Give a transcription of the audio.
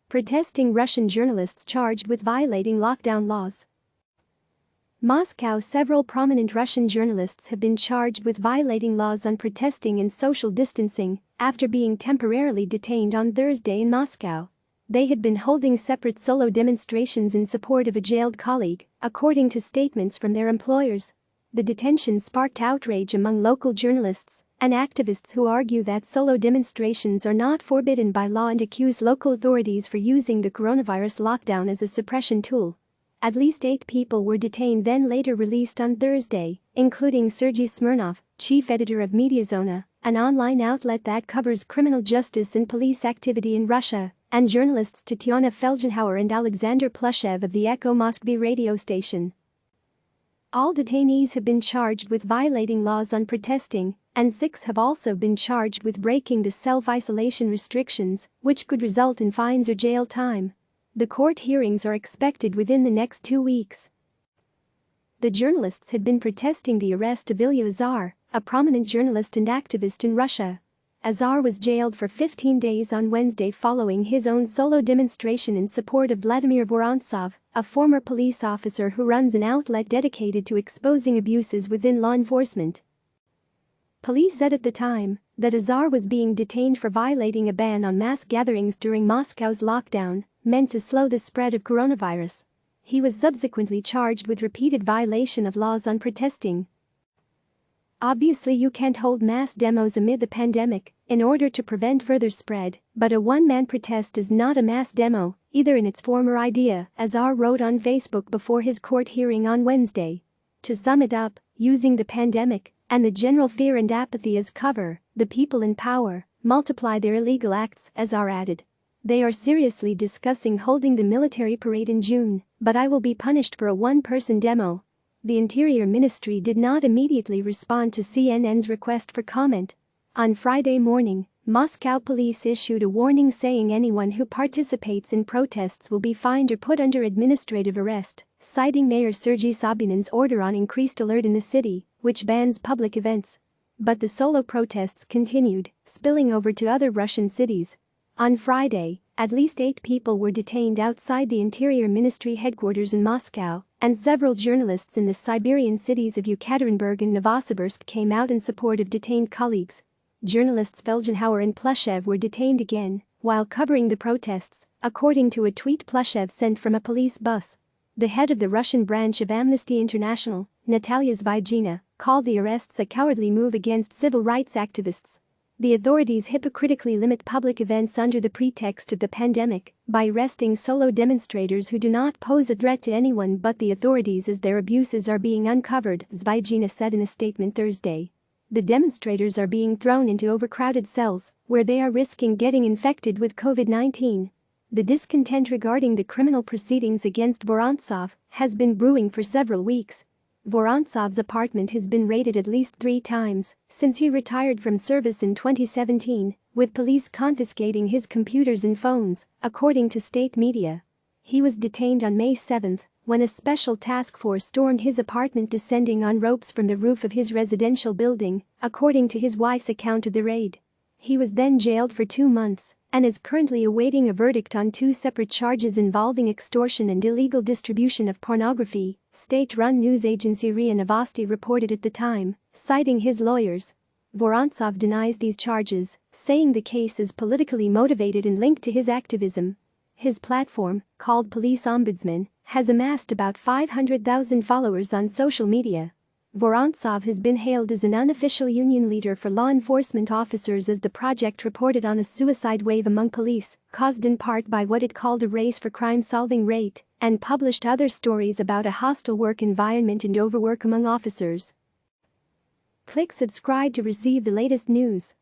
Protesting Russian journalists charged with violating lockdown laws. Moscow. Several prominent Russian journalists have been charged with violating laws on protesting and social distancing after being temporarily detained on Thursday in Moscow. They had been holding separate solo demonstrations in support of a jailed colleague, according to statements from their employers. The detention sparked outrage among local journalists and activists who argue that solo demonstrations are not forbidden by law and accuse local authorities for using the coronavirus lockdown as a suppression tool. At least 8 people were detained, then later released on Thursday, including Sergey Smirnov, chief editor of MediaZona, an online outlet that covers criminal justice and police activity in Russia, and journalists Tatyana Felgenhauer and Alexander Plushev of the Ekho Moskvy radio station. All detainees have been charged with violating laws on protesting, and 6 have also been charged with breaking the self-isolation restrictions, which could result in fines or jail time. The court hearings are expected within the next 2 weeks. The journalists had been protesting the arrest of Ilya Azar, a prominent journalist and activist in Russia. Azar was jailed for 15 days on Wednesday following his own solo demonstration in support of Vladimir Vorontsov, a former police officer who runs an outlet dedicated to exposing abuses within law enforcement. Police said at the time that Azar was being detained for violating a ban on mass gatherings during Moscow's lockdown, meant to slow the spread of coronavirus. He was subsequently charged with repeated violation of laws on protesting. Obviously, you can't hold mass demos amid the pandemic in order to prevent further spread, but a one-man protest is not a mass demo, either in its form or idea, Azar wrote on Facebook before his court hearing on Wednesday. To sum it up, using the pandemic and the general fear and apathy as cover, the people in power multiply their illegal acts, Azar added. They are seriously discussing holding the military parade in June, but I will be punished for a one-person demo. The Interior Ministry did not immediately respond to CNN's request for comment. On Friday morning, Moscow police issued a warning saying anyone who participates in protests will be fined or put under administrative arrest, citing Mayor Sergey Sobyanin's order on increased alert in the city, which bans public events. But the solo protests continued, spilling over to other Russian cities. On Friday, at least 8 people were detained outside the Interior Ministry headquarters in Moscow, and several journalists in the Siberian cities of Yekaterinburg and Novosibirsk came out in support of detained colleagues. Journalists Felgenhauer and Plushev were detained again while covering the protests, according to a tweet Plushev sent from a police bus. The head of the Russian branch of Amnesty International, Natalia Zvyagina, called the arrests a cowardly move against civil rights activists. The authorities hypocritically limit public events under the pretext of the pandemic by arresting solo demonstrators who do not pose a threat to anyone but the authorities as their abuses are being uncovered, Zvyagina said in a statement Thursday. The demonstrators are being thrown into overcrowded cells where they are risking getting infected with COVID-19. The discontent regarding the criminal proceedings against Vorontsov has been brewing for several weeks. Vorontsov's apartment has been raided at least 3 times since he retired from service in 2017, with police confiscating his computers and phones, according to state media. He was detained on May 7 when a special task force stormed his apartment, descending on ropes from the roof of his residential building, according to his wife's account of the raid. He was then jailed for 2 months and is currently awaiting a verdict on 2 separate charges involving extortion and illegal distribution of pornography, state-run news agency RIA Novosti reported at the time, citing his lawyers. Vorontsov denies these charges, saying the case is politically motivated and linked to his activism. His platform, called Police Ombudsman, has amassed about 500,000 followers on social media. Vorontsov has been hailed as an unofficial union leader for law enforcement officers as the project reported on a suicide wave among police, caused in part by what it called a race for crime-solving rate, and published other stories about a hostile work environment and overwork among officers. Click subscribe to receive the latest news.